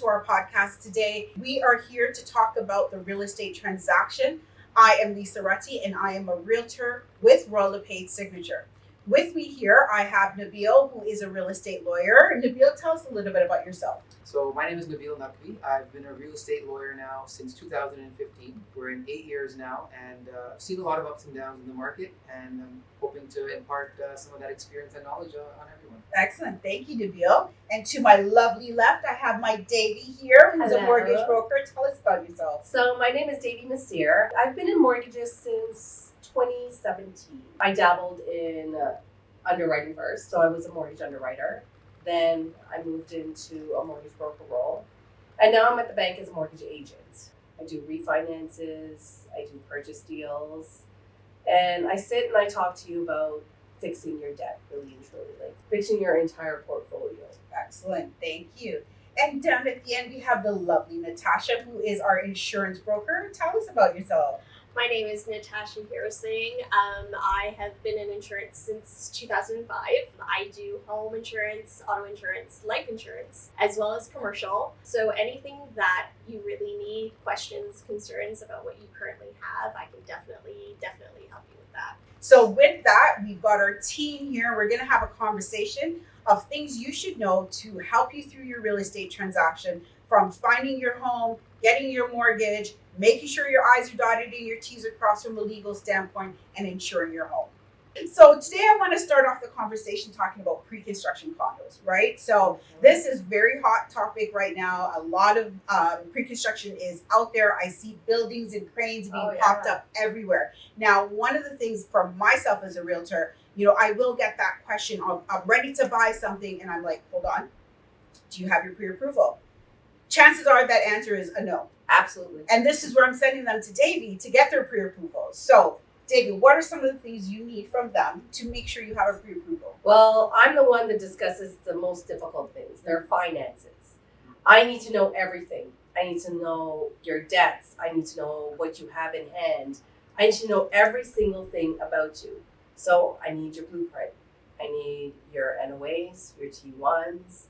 our podcast today. We are here to talk about the real estate transaction. I am Lisa Rutti and I am a realtor with Royal LePage Signature. With me here, I have Nabil, who is a real estate lawyer. Nabil, tell us a little bit about yourself. So my name is Nabil Naqvi. I've been a real estate lawyer now since 2015. We're in 8 years now, and I've seen a lot of ups and downs in the market, and I'm hoping to impart some of that experience and knowledge on everyone. Excellent. Thank you, Nabil. And to my lovely left, I have my Davy here, who's a mortgage broker. Tell us about yourself. So my name is Davy Nasir. I've been in mortgages since 2017. I dabbled in underwriting first, so I was a mortgage underwriter. Then I moved into a mortgage broker role, and now I'm at the bank as a mortgage agent. I do refinances, I do purchase deals, and I sit and I talk to you about fixing your debt, really and truly, like fixing your entire portfolio. Excellent. Thank you. And down at the end, we have the lovely Natasha, who is our insurance broker. Tell us about yourself. My name is Natasha Hirosing. I have been in insurance since 2005. I do home insurance, auto insurance, life insurance, as well as commercial. So anything that you really need, questions, concerns about what you currently have, I can definitely help you with that. So with that, we've got our team here. We're going to have a conversation of things you should know to help you through your real estate transaction, from finding your home, getting your mortgage, making sure your I's are dotted and your T's are crossed from a legal standpoint, and insuring your home. So today I want to start off the conversation talking about pre-construction condos, right? So this is very hot topic right now. A lot of pre-construction is out there. I see buildings and cranes being popped up everywhere. Now, one of the things for myself as a realtor, I will get that question of, I'm ready to buy something, and I'm like, hold on, do you have your pre-approval? Chances are that answer is a no. Absolutely. And this is where I'm sending them to Davy to get their pre-approval. So, Davy, what are some of the things you need from them to make sure you have a pre-approval? Well, I'm the one that discusses the most difficult things, their finances. I need to know everything. I need to know your debts. I need to know what you have in hand. I need to know every single thing about you. So I need your blueprint. I need your NOAs, your T1s,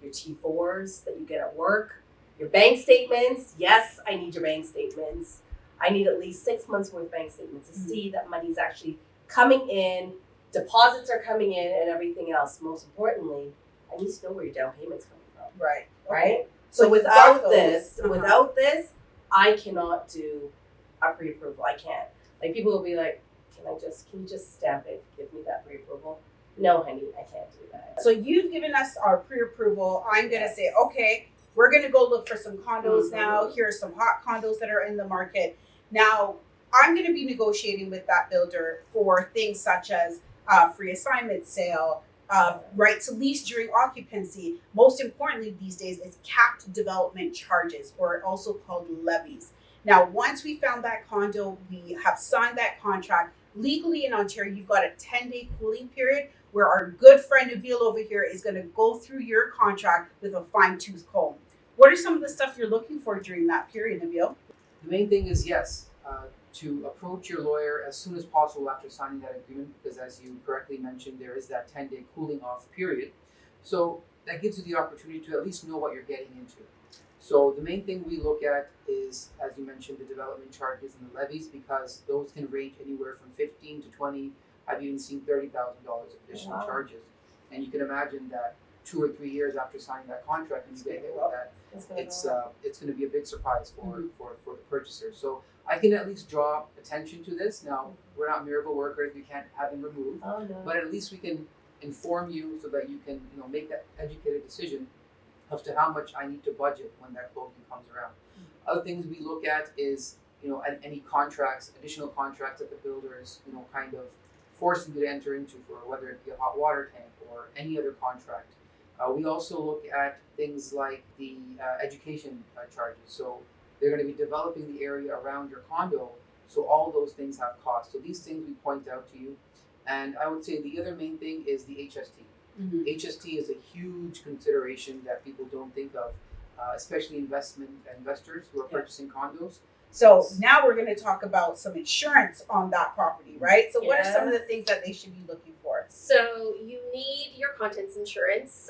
your T4s that you get at work, your bank statements. Yes, I need your bank statements. I need at least 6 months worth of bank statements to see that money's actually coming in, deposits are coming in, and everything else. Most importantly, I need to know where your down payment's coming from. Right. Right? So without this, I cannot do a pre-approval. I can't. Like, people will be like, can you just stamp it, give me that pre-approval? No, honey, I can't do that. So you've given us our pre-approval. I'm going to say, okay, we're going to go look for some condos now. Here are some hot condos that are in the market. Now, I'm going to be negotiating with that builder for things such as free assignment sale, right to lease during occupancy. Most importantly these days is capped development charges, or also called levies. Now, once we found that condo, we have signed that contract. Legally in Ontario, you've got a 10-day cooling period where our good friend Nabil over here is going to go through your contract with a fine-tooth comb. What are some of the stuff you're looking for during that period, Nabil? The main thing is, to approach your lawyer as soon as possible after signing that agreement, because as you correctly mentioned, there is that 10-day cooling off period. So that gives you the opportunity to at least know what you're getting into. So the main thing we look at is, as you mentioned, the development charges and the levies, because those can range anywhere from 15 to 20. I've even seen $30,000 of additional charges. And you can imagine that 2 or 3 years after signing that contract, and you get hit with that, it's going to be a big surprise for the purchaser. So I can at least draw attention to this. Now, we're not miracle workers; we can't have them removed, but at least we can inform you so that you can make that educated decision as to how much I need to budget when that closing comes around. Other things we look at is any contracts, additional contracts that the builder is kind of forcing you to enter into, for whether it be a hot water tank or any other contract. We also look at things like the education charges. So they're going to be developing the area around your condo, so all those things have costs. So these things we point out to you. And I would say the other main thing is the HST. HST is a huge consideration that people don't think of, especially investors who are purchasing condos. So now we're going to talk about some insurance on that property, right? So what are some of the things that they should be looking for? So you need your contents insurance.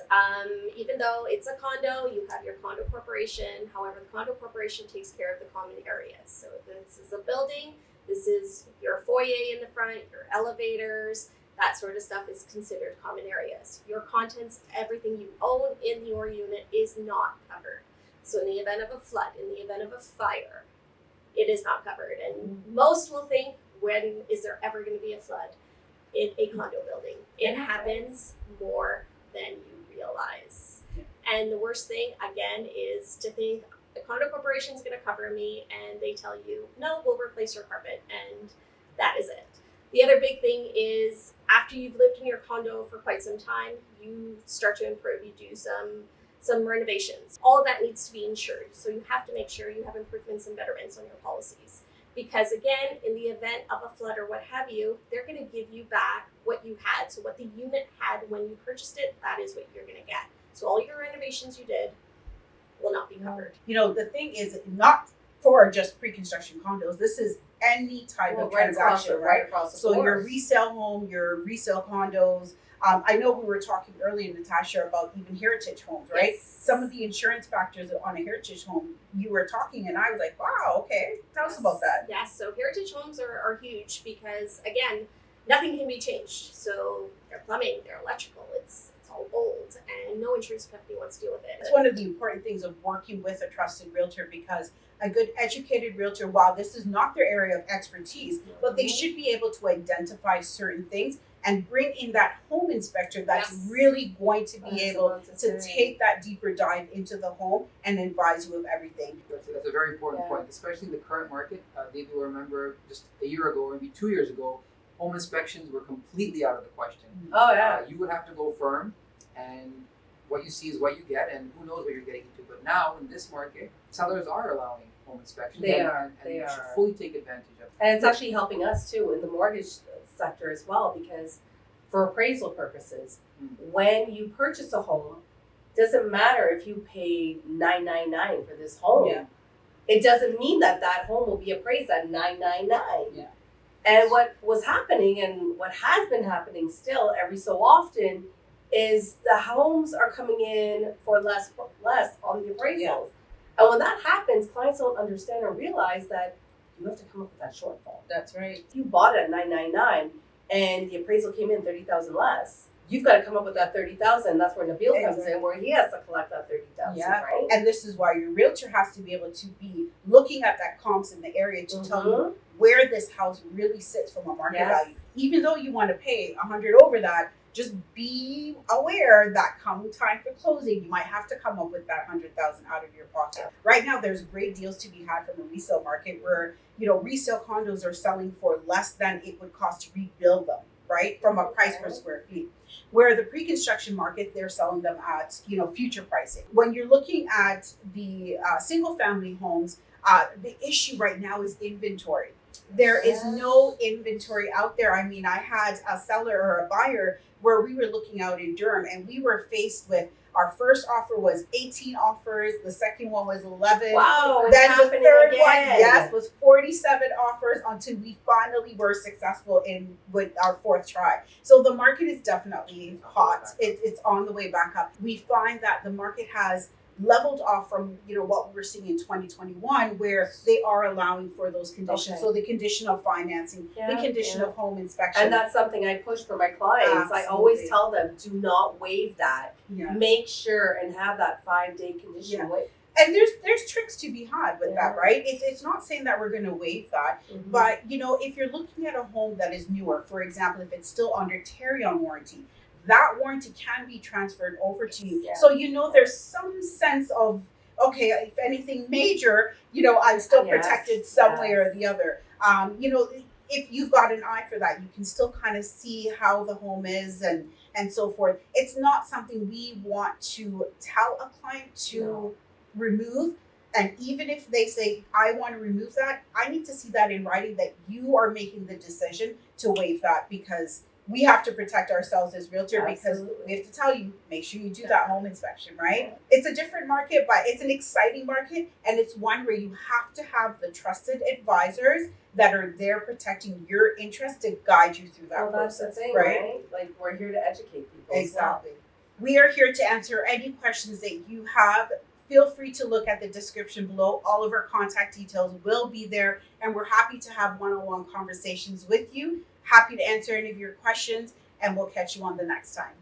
Even though it's a condo, you have your condo corporation. However, the condo corporation takes care of the common areas. So if this is a building, this is your foyer in the front, your elevators, that sort of stuff is considered common areas. Your contents, everything you own in your unit is not covered. So in the event of a flood, in the event of a fire, it is not covered. And most will think, when is there ever going to be a flood in a condo building? It happens more than you realize. And the worst thing, again, is to think the condo corporation is going to cover me, and they tell you, no, we'll replace your carpet, and that is it. The other big thing is, after you've lived in your condo for quite some time, you start to improve. You do some renovations. All of that needs to be insured. So you have to make sure you have improvements and betterments on your policies. Because again, in the event of a flood or what have you, they're going to give you back what you had. So what the unit had when you purchased it, that is what you're going to get. So all your renovations you did will not be covered. You know, the thing is not for just pre-construction condos. This is any type of transaction, right? Across the So board. your resale home, your resale condos. I know we were talking earlier, Natasha, about even heritage homes, right? Yes. Some of the insurance factors on a heritage home, you were talking and I was like, wow, okay. Tell us about that. Yes, so heritage homes are huge because, again, nothing can be changed. So their plumbing, their electrical, it's all old, and no insurance company wants to deal with it. It's one of the important things of working with a trusted realtor, because a good educated realtor, while this is not their area of expertise, but they should be able to identify certain things and bring in that home inspector that's Yes. really going to be That's able what I was to gonna say. take that deeper dive into the home and advise you of everything. That's a very important Yeah. point, especially in the current market. Maybe you'll remember just a year ago, or maybe 2 years ago, home inspections were completely out of the question. Oh yeah. You would have to go firm, and what you see is what you get, and who knows what you're getting into. But now, in this market, sellers are allowing home inspections. They and, are, and they you should are. fully take advantage of it. And it's actually helping us too in the mortgage sector as well, because for appraisal purposes, when you purchase a home, doesn't matter if you pay $999 for this home. Yeah. It doesn't mean that that home will be appraised at $999. Yeah. And what was happening, and what has been happening still every so often, is the homes are coming in for less on the appraisals. Yeah. And when that happens, clients don't understand or realize that you have to come up with that shortfall. That's right. If you bought it at $999 and the appraisal came in $30,000 less, you've got to come up with that $30,000. That's where Nabil comes in, where he has to collect that $30,000, Yeah. right? And this is why your realtor has to be able to be looking at that comps in the area to tell you where this house really sits from a market Yes. value. Even though you want to pay 100 over that, just be aware that come time for closing, you might have to come up with that 100,000 out of your pocket. Right now, there's great deals to be had from the resale market where, you know, resale condos are selling for less than it would cost to rebuild them, right? From a price per square feet. Where the pre-construction market, they're selling them at, you know, future pricing. When you're looking at the single family homes, the issue right now is inventory. There is no inventory out there. I mean, I had a seller or a buyer where we were looking out in Durham and we were faced with, our first offer was 18 offers, the second one was 11. Wow, it's Then the happening third again. one, yes, was 47 offers until we finally were successful in with our fourth try. So the market is definitely hot. It's on the way back up. We find that the market has leveled off from, you know, what we were seeing in 2021, where they are allowing for those conditions. Okay. So the condition of financing, the condition of home inspection. And that's something I push for my clients. I always Absolutely. tell them, do not waive that. yeah. Make sure and have that 5-day condition Yeah. waive. And there's tricks to be had with that, Yeah. right? It's not saying that we're going to waive that, but you know, if you're looking at a home that is newer, for example, if it's still under Tarion warranty, that warranty can be transferred over to you. Yeah. So you know there's some sense of, okay, if anything major, you know, I'm still Yes, protected some way yes. or the other. You know, if you've got an eye for that, you can still kind of see how the home is and so forth. It's not something we want to tell a client to No. remove. And even if they say, I want to remove that, I need to see that in writing that you are making the decision to waive that, because we have to protect ourselves as realtor because Absolutely. we have to tell you, make sure you do that home inspection, right? It's a different market, but it's an exciting market, and it's one where you have to have the trusted advisors that are there protecting your interest to guide you through that Well, that's process, the thing, right? right? Like, we're here to educate people. Exactly. We are here to answer any questions that you have. Feel free to look at the description below. All of our contact details will be there, and we're happy to have one-on-one conversations with you. Happy to answer any of your questions, and we'll catch you on the next time.